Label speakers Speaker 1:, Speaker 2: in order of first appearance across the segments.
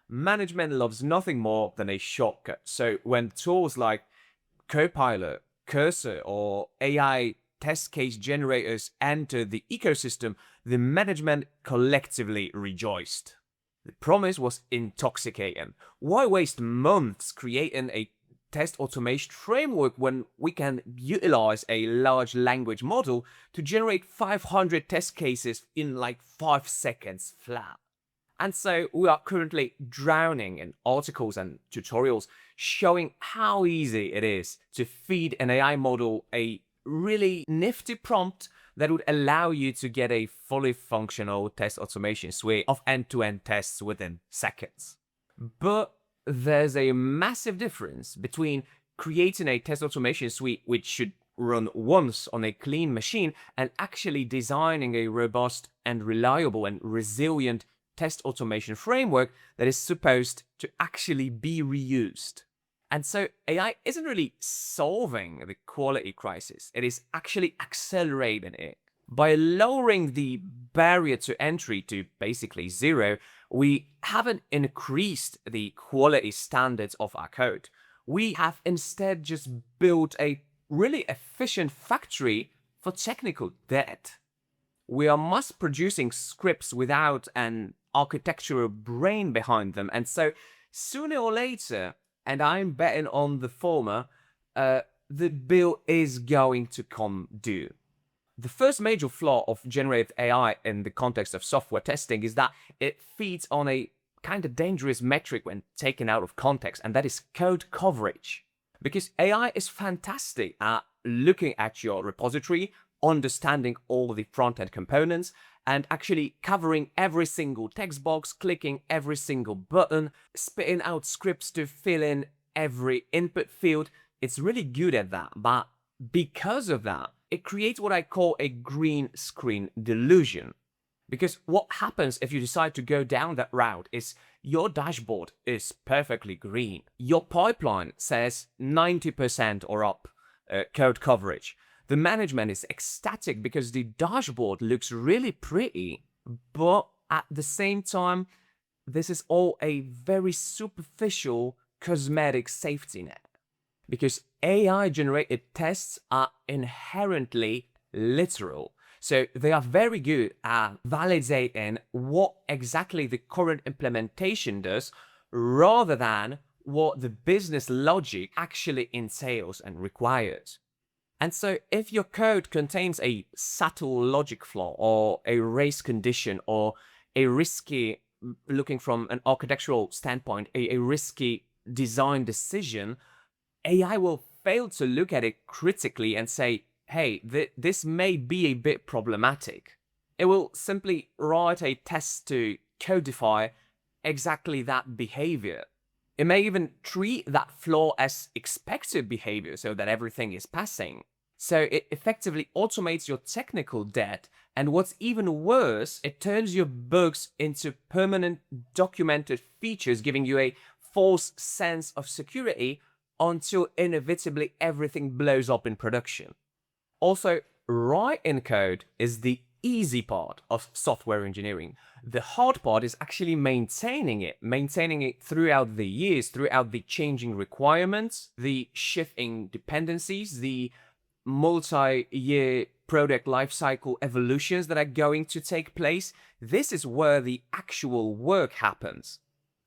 Speaker 1: management loves nothing more than a shortcut. So when tools like Copilot, Cursor, or AI test case generators enter the ecosystem, the management collectively rejoiced. The promise was intoxicating. Why waste months creating a test automation framework when we can utilize a large language model to generate 500 test cases in like 5 seconds flat? And so we are currently drowning in articles and tutorials showing how easy it is to feed an AI model a really nifty prompt that would allow you to get a fully functional test automation suite of end-to-end tests within seconds. But there's a massive difference between creating a test automation suite which should run once on a clean machine and actually designing a robust and reliable and resilient test automation framework that is supposed to actually be reused. And so AI isn't really solving the quality crisis, it is actually accelerating it. By lowering the barrier to entry to basically zero, we haven't increased the quality standards of our code. We have instead just built a really efficient factory for technical debt. We are mass producing scripts without an architectural brain behind them, and so sooner or later, and I'm betting on the former, the bill is going to come due. The first major flaw of generative AI in the context of software testing is that it feeds on a kind of dangerous metric when taken out of context, and that is code coverage. Because AI is fantastic at looking at your repository, understanding all the front-end components, and actually covering every single text box, clicking every single button, spitting out scripts to fill in every input field. It's really good at that, but because of that, it creates what I call a green screen delusion. Because what happens if you decide to go down that route is your dashboard is perfectly green. Your pipeline says 90% or up code coverage. The management is ecstatic because the dashboard looks really pretty, but at the same time, this is all a very superficial cosmetic safety net. Because AI-generated tests are inherently literal. So they are very good at validating what exactly the current implementation does rather than what the business logic actually entails and requires. And so if your code contains a subtle logic flaw or a race condition or a risky, looking from an architectural standpoint, a risky design decision, AI will fail to look at it critically and say, hey, this may be a bit problematic. It will simply write a test to codify exactly that behavior. It may even treat that flaw as expected behavior so that everything is passing. So it effectively automates your technical debt, and what's even worse, it turns your bugs into permanent documented features, giving you a false sense of security until inevitably everything blows up in production. Also, writing code is the easy part of software engineering. The hard part is actually maintaining it throughout the years, throughout the changing requirements, the shifting dependencies, the multi-year product lifecycle evolutions that are going to take place. This is where the actual work happens.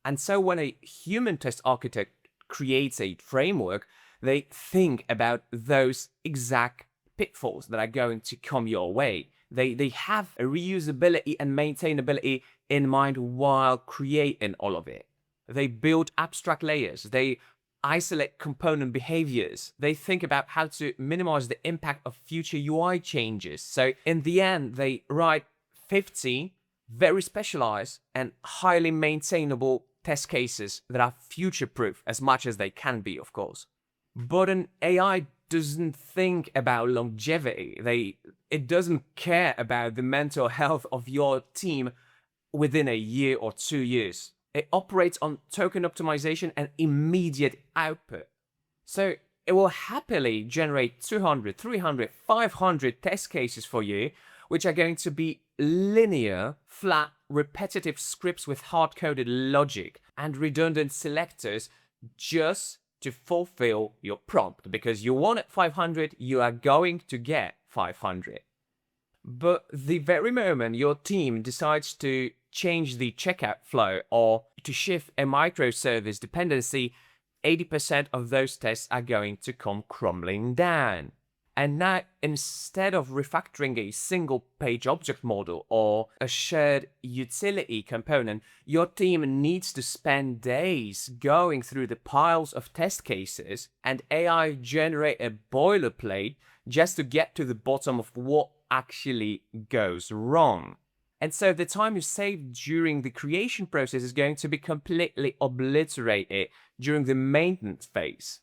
Speaker 1: And so when a human test architect creates a framework, they think about those exact pitfalls that are going to come your way. They have a reusability and maintainability in mind while creating all of it. They build abstract layers. They isolate component behaviors. They think about how to minimize the impact of future UI changes. So in the end, they write 50 very specialized and highly maintainable test cases that are future-proof as much as they can be, of course. But an AI doesn't think about longevity. It doesn't care about the mental health of your team within a year or 2 years. It operates on token optimization and immediate output. So it will happily generate 200, 300, 500 test cases for you, which are going to be linear, flat, repetitive scripts with hard-coded logic and redundant selectors just to fulfill your prompt. Because you wanted 500, you are going to get 500. But the very moment your team decides to change the checkout flow or to shift a microservice dependency, 80% of those tests are going to come crumbling down. And now, instead of refactoring a single page object model or a shared utility component, your team needs to spend days going through the piles of test cases and AI generate a boilerplate just to get to the bottom of what actually goes wrong. And so the time you save during the creation process is going to be completely obliterated during the maintenance phase.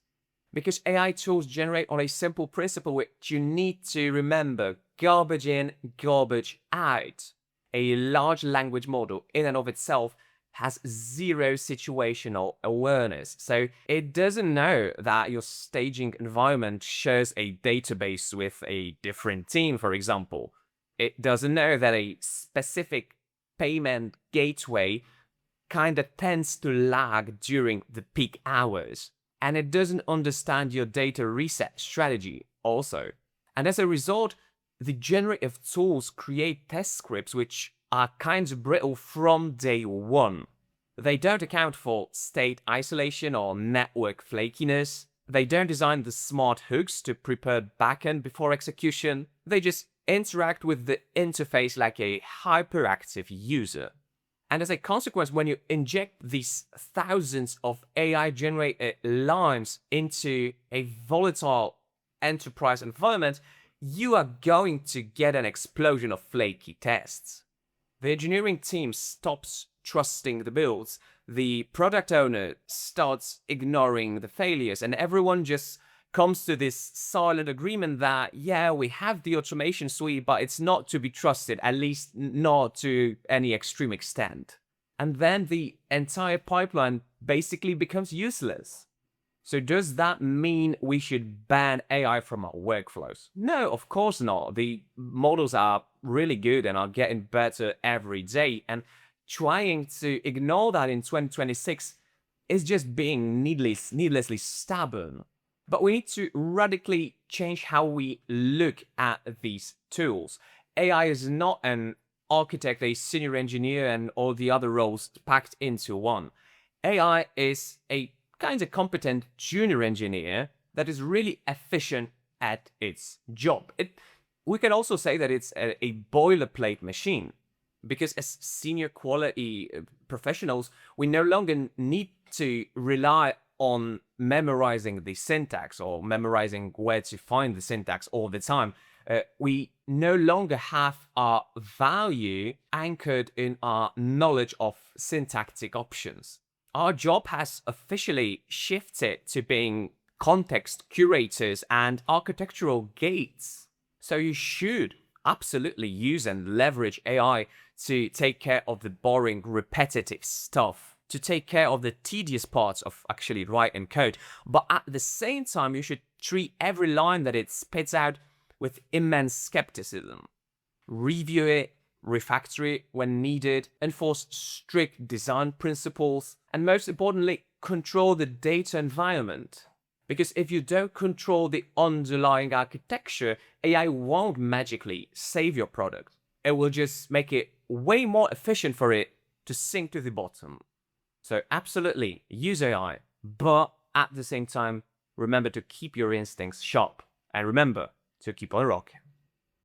Speaker 1: Because AI tools generate on a simple principle which you need to remember: garbage in, garbage out. A large language model in and of itself has zero situational awareness. So it doesn't know that your staging environment shares a database with a different team, for example. It doesn't know that a specific payment gateway kind of tends to lag during the peak hours. And it doesn't understand your data reset strategy also. And as a result, the generative tools create test scripts which are kind of brittle from day one. They don't account for state isolation or network flakiness. They don't design the smart hooks to prepare backend before execution. They just interact with the interface like a hyperactive user. And as a consequence, when you inject these thousands of AI-generated lines into a volatile enterprise environment, you are going to get an explosion of flaky tests. The engineering team stops trusting the builds, the product owner starts ignoring the failures, and everyone just comes to this silent agreement that, yeah, we have the automation suite, but it's not to be trusted, at least not to any extreme extent. And then the entire pipeline basically becomes useless. So does that mean we should ban AI from our workflows? No, of course not. The models are really good and are getting better every day. And trying to ignore that in 2026 is just being needlessly stubborn. But we need to radically change how we look at these tools. AI is not an architect, a senior engineer, and all the other roles packed into one. AI is a kind of competent junior engineer that is really efficient at its job. We can also say that it's a boilerplate machine, because as senior quality professionals, we no longer need to rely on memorizing the syntax or memorizing where to find the syntax all the time. We no longer have our value anchored in our knowledge of syntactic options. Our job has officially shifted to being context curators and architectural gates. So you should absolutely use and leverage AI to take care of the boring, repetitive stuff, to take care of the tedious parts of actually writing code. But at the same time, you should treat every line that it spits out with immense skepticism. Review it, refactor it when needed, enforce strict design principles, and most importantly, control the data environment. Because if you don't control the underlying architecture, AI won't magically save your product. It will just make it way more efficient for it to sink to the bottom. So absolutely, use AI, but at the same time, remember to keep your instincts sharp. And remember to keep on rocking.